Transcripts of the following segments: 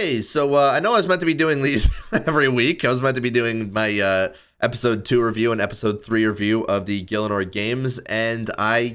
Hey, so I know I was meant to be doing these every week. I was meant to be doing my episode 2 review and episode 3 review of the Gillig games, and I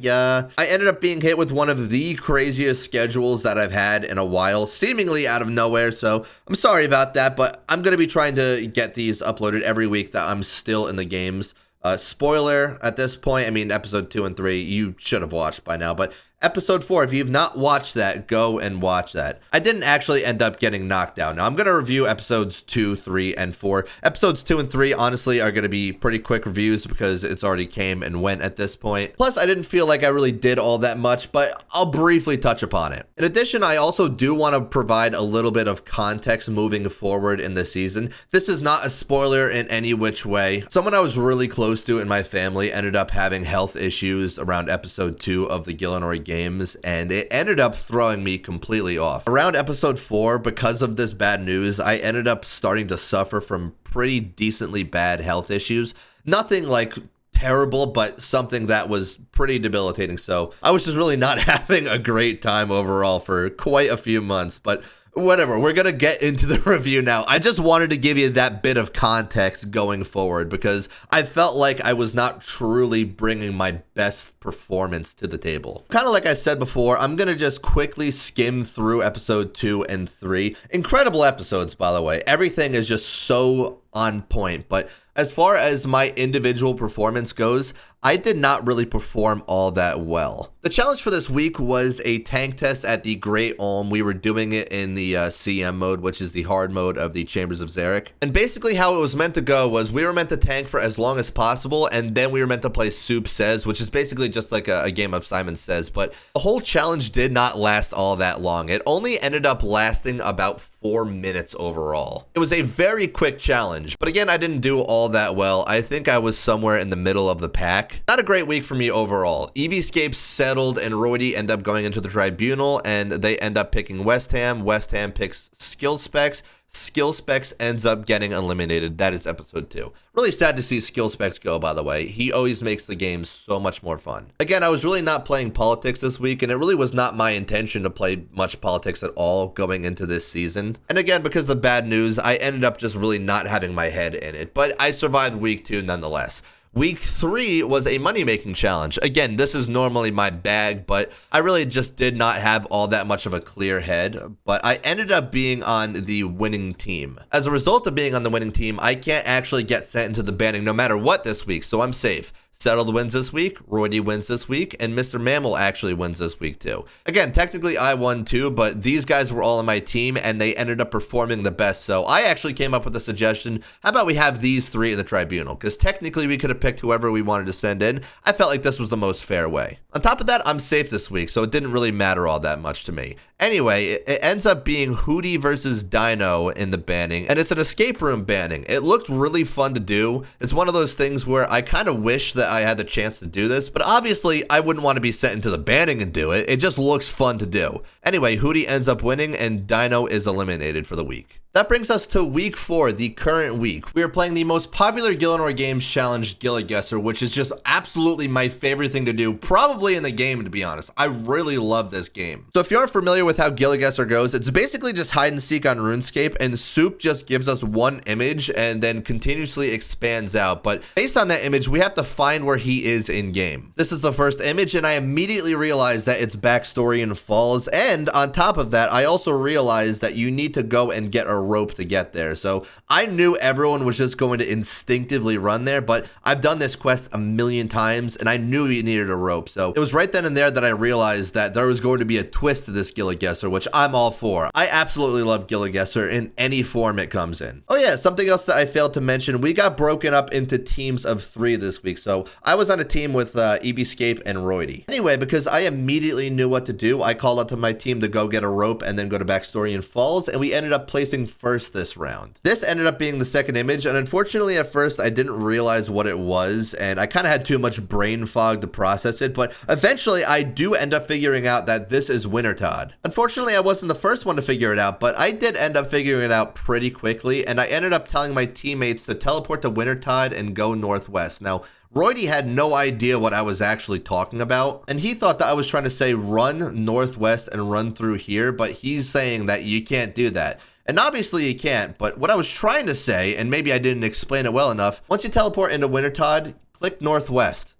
ended up being hit with one of the craziest schedules that I've had in a while, seemingly out of nowhere, so I'm sorry about that, but I'm going to be trying to get these uploaded every week that I'm still in the games. Spoiler at this point, I mean, episode 2 and 3, you should have watched by now, but episode 4, if you've not watched that, go and watch that. I didn't actually end up getting knocked out. Now, I'm going to review episodes 2, 3, and 4. Episodes 2 and 3, honestly, are going to be pretty quick reviews because it's already came and went at this point. Plus, I didn't feel like I really did all that much, but I'll briefly touch upon it. In addition, I also do want to provide a little bit of context moving forward in the season. This is not a spoiler in any which way. Someone I was really close to in my family ended up having health issues around episode 2 of the Gillig games, and it ended up throwing me completely off. Around episode 4, because of this bad news, I ended up starting to suffer from pretty decently bad health issues. Nothing like terrible, but something that was pretty debilitating. So I was just really not having a great time overall for quite a few months, but whatever, we're gonna get into the review now. I just wanted to give you that bit of context going forward because I felt like I was not truly bringing my best performance to the table. Kind of like I said before, I'm gonna just quickly skim through episode 2 and 3. Incredible episodes, by the way. Everything is just so on point, but as far as my individual performance goes, I did not really perform all that well. The challenge for this week was a tank test at the Great Ulm. We were doing it in the CM mode, which is the hard mode of the Chambers of Xeric. And basically how it was meant to go was we were meant to tank for as long as possible, and then we were meant to play Soup Says, which is basically just like a game of Simon Says, but the whole challenge did not last all that long. It only ended up lasting about 4 minutes overall. It was a very quick challenge, but again, I didn't do all that well. I think I was somewhere in the middle of the pack. Not a great week for me overall. Eevescape settled and Roydy end up going into the tribunal, and they end up picking West Ham. West Ham picks Skill Specs. Skill Specs ends up getting eliminated. That is episode 2. Really sad to see Skill Specs go, by the way. He always makes the game so much more fun. Again, I was really not playing politics this week, and it really was not my intention to play much politics at all going into this season. And again, because of the bad news, I ended up just really not having my head in it. But I survived week 2 nonetheless. Week 3 was a money-making challenge. Again, this is normally my bag, but I really just did not have all that much of a clear head, but I ended up being on the winning team. As a result of being on the winning team, I can't actually get sent into the banning no matter what this week, so I'm safe. Settled wins this week, Roydy wins this week, and Mr. Mammal actually wins this week too. Again, technically I won too, but these guys were all on my team and they ended up performing the best. So I actually came up with a suggestion. How about we have these 3 in the tribunal? Because technically we could have picked whoever we wanted to send in. I felt like this was the most fair way. On top of that, I'm safe this week, so it didn't really matter all that much to me. Anyway, it ends up being Hootie versus Dino in the banning, and it's an escape room banning. It looked really fun to do. It's one of those things where I kind of wish that I had the chance to do this, but obviously I wouldn't want to be sent into the banning and do it. It just looks fun to do. Anyway, Hootie ends up winning, and Dino is eliminated for the week. That brings us to week 4, the current week. We are playing the most popular Gillig games challenge, Gillig, which is just absolutely my favorite thing to do, probably in the game, to be honest. I really love this game. So if you aren't familiar with how Gillig goes, it's basically just hide and seek on RuneScape, and Soup just gives us one image and then continuously expands out. But based on that image, we have to find where he is in game. This is the first image, and I immediately realized that it's backstory in Falls, and on top of that, I also realized that you need to go and get a rope to get there. So I knew everyone was just going to instinctively run there, but I've done this quest a million times and I knew you needed a rope. So it was right then and there that I realized that there was going to be a twist to this Gillig, which I'm all for. I absolutely love Gillig in any form it comes in. Oh yeah, something else that I failed to mention, we got broken up into teams of 3 this week. So I was on a team with Eevescape and Roydy. Anyway, because I immediately knew what to do, I called out to my team to go get a rope and then go to backstory and Falls, and we ended up placing first this round. This ended up being the second image, and unfortunately at first I didn't realize what it was, and I kind of had too much brain fog to process it, but eventually I do end up figuring out that this is Wintertod. Unfortunately, I wasn't the first one to figure it out, but I did end up figuring it out pretty quickly, and I ended up telling my teammates to teleport to Wintertod and go northwest. Now, Roydy had no idea what I was actually talking about, and he thought that I was trying to say run northwest and run through here, but he's saying that you can't do that. And obviously you can't, but what I was trying to say, and maybe I didn't explain it well enough, once you teleport into Wintertodt, click northwest.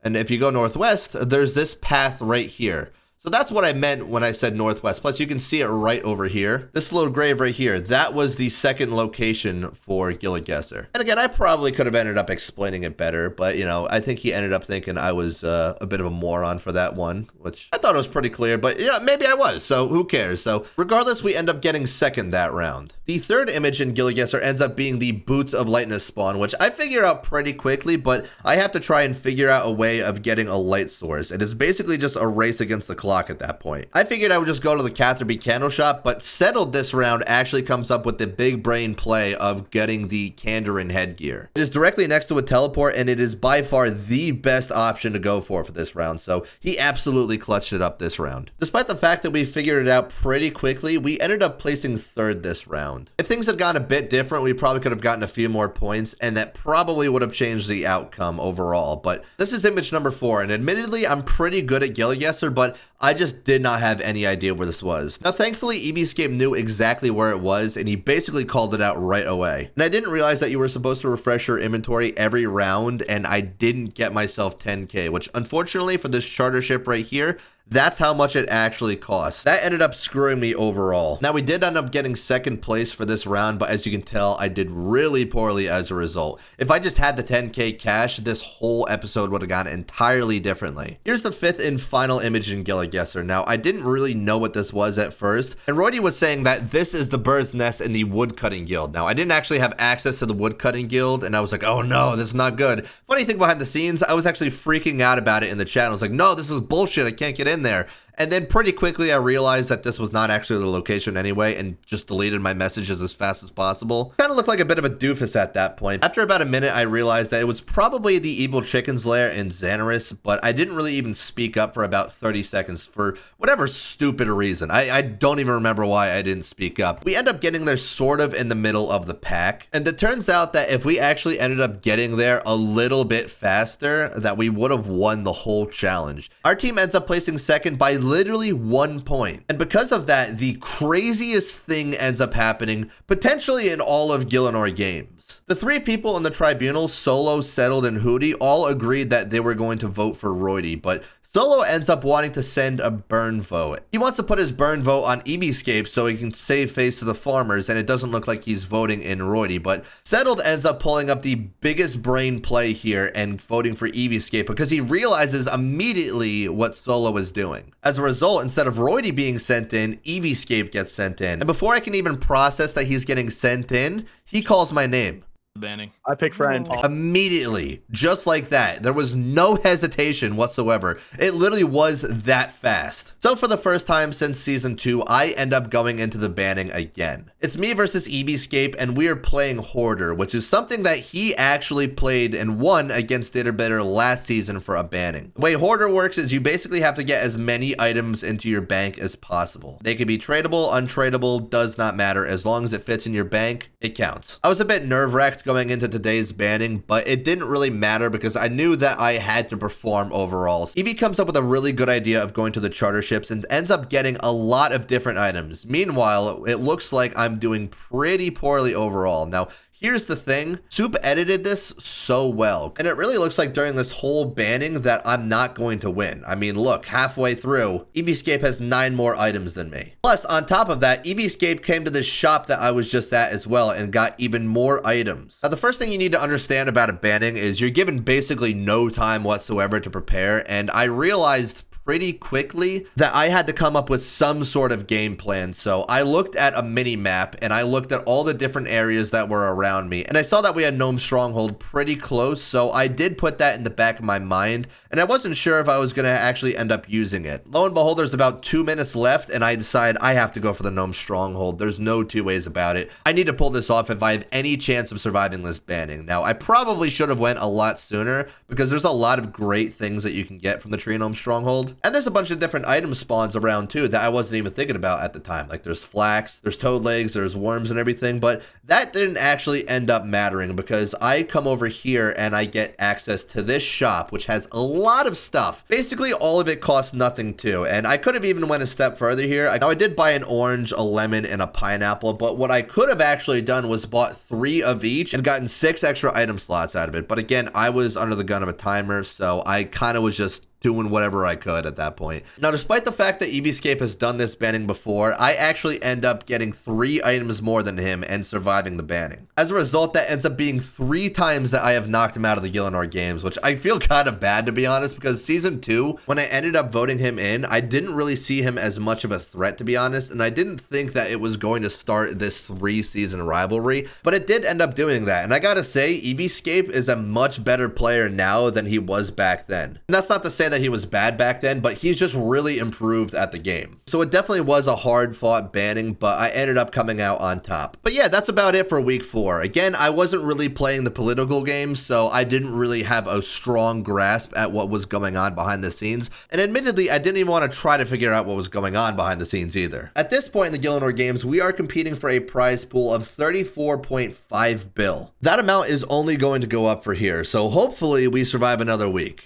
And if you go northwest, there's this path right here. So that's what I meant when I said northwest. Plus, you can see it right over here. This little grave right here, that was the second location for Gillig. And again, I probably could have ended up explaining it better, but, you know, I think he ended up thinking I was a bit of a moron for that one, which I thought it was pretty clear, but, you know, maybe I was, so who cares? So regardless, we end up getting second that round. The third image in Gillig ends up being the Boots of Lightness spawn, which I figure out pretty quickly, but I have to try and figure out a way of getting a light source, and it's basically just a race against the clock at that point. I figured I would just go to the Catherby candle shop, but Settled this round actually comes up with the big brain play of getting the Kandarin headgear. It is directly next to a teleport, and it is by far the best option to go for this round, so he absolutely clutched it up this round. Despite the fact that we figured it out pretty quickly, we ended up placing third this round. If things had gone a bit different, we probably could have gotten a few more points, and that probably would have changed the outcome overall, but this is image number 4, and admittedly, I'm pretty good at Gillig, but I just did not have any idea where this was. Now, thankfully, Eevescape knew exactly where it was, and he basically called it out right away. And I didn't realize that you were supposed to refresh your inventory every round, and I didn't get myself 10k, which unfortunately for this charter ship right here, that's how much it actually costs. That ended up screwing me overall. Now, we did end up getting second place for this round, but as you can tell, I did really poorly as a result. If I just had the 10k cash, this whole episode would have gone entirely differently. Here's the fifth and final image in Gillig. Now, I didn't really know what this was at first, and Roydy was saying that this is the bird's nest in the woodcutting guild. Now, I didn't actually have access to the woodcutting guild, and I was like, oh no, this is not good. Funny thing behind the scenes, I was actually freaking out about it in the chat. I was like, no, this is bullshit. I can't get in there. And then pretty quickly I realized that this was not actually the location anyway, and just deleted my messages as fast as possible. Kind of looked like a bit of a doofus at that point. After about a minute, I realized that it was probably the evil chicken's lair in Xanaris, but I didn't really even speak up for about 30 seconds for whatever stupid reason. I don't even remember why I didn't speak up. We end up getting there sort of in the middle of the pack, and it turns out that if we actually ended up getting there a little bit faster, that we would have won the whole challenge. Our team ends up placing second by literally 1 point. And because of that, the craziest thing ends up happening, potentially in all of Gillig games. The three people in the tribunal, Solo, Settled, and Hootie, all agreed that they were going to vote for Roydy, but Solo ends up wanting to send a burn vote. He wants to put his burn vote on Eevescape so he can save face to the farmers, and it doesn't look like he's voting in Roydy, but Settled ends up pulling up the biggest brain play here and voting for Eevescape because he realizes immediately what Solo is doing. As a result, instead of Roydy being sent in, Eevescape gets sent in. And before I can even process that he's getting sent in, he calls my name. Banning. I pick friend. Immediately, just like that. There was no hesitation whatsoever. It literally was that fast. So for the first time since season 2, I end up going into the banning again. It's me versus Eevescape, and we are playing Hoarder, which is something that he actually played and won against Ditterbitter last season for a banning. The way Hoarder works is you basically have to get as many items into your bank as possible. They can be tradable, untradeable, does not matter. As long as it fits in your bank, it counts. I was a bit nerve-wracked going into today's banning, but it didn't really matter because I knew that I had to perform overall. Eevee comes up with a really good idea of going to the charter ships and ends up getting a lot of different items. Meanwhile, it looks like I'm doing pretty poorly overall. Now, here's the thing, Soup edited this so well, and it really looks like during this whole banning that I'm not going to win. I mean, look, halfway through, Eevescape has 9 more items than me. Plus, on top of that, Eevescape came to this shop that I was just at as well and got even more items. Now, the first thing you need to understand about a banning is you're given basically no time whatsoever to prepare, and I realized pretty quickly that I had to come up with some sort of game plan. So I looked at a mini map and I looked at all the different areas that were around me, and I saw that we had Gnome Stronghold pretty close, so I did put that in the back of my mind, and I wasn't sure if I was going to actually end up using it. Lo and behold, there's about 2 minutes left, and I decide I have to go for the Gnome Stronghold. There's no two ways about it. I need to pull this off if I have any chance of surviving this banning. Now, I probably should have went a lot sooner because there's a lot of great things that you can get from the Tree Gnome Stronghold. world. And there's a bunch of different item spawns around too that I wasn't even thinking about at the time. Like there's flax, there's toad legs, there's worms and everything, but that didn't actually end up mattering because I come over here and I get access to this shop, which has a lot of stuff. Basically, all of it costs nothing too. And I could have even went a step further here. Now I did buy an orange, a lemon, and a pineapple, but what I could have actually done was bought 3 of each and gotten 6 extra item slots out of it. But again, I was under the gun of a timer, so I kind of was just doing whatever I could at that point. Now, despite the fact that Eevescape has done this banning before, I actually end up getting 3 items more than him and surviving the banning. As a result, that ends up being 3 times that I have knocked him out of the Gillig games, which I feel kind of bad, to be honest, because season 2, when I ended up voting him in, I didn't really see him as much of a threat, to be honest, and I didn't think that it was going to start this 3-season rivalry, but it did end up doing that. And I gotta say, Eevescape is a much better player now than he was back then. And that's not to say that he was bad back then, but he's just really improved at the game. So it definitely was a hard fought banning, but I ended up coming out on top. But yeah, that's about it for week 4. Again, I wasn't really playing the political games, so I didn't really have a strong grasp at what was going on behind the scenes. And admittedly, I didn't even want to try to figure out what was going on behind the scenes either. At this point in the Gillig games, we are competing for a prize pool of 34.5 bill. That amount is only going to go up for here, so hopefully we survive another week.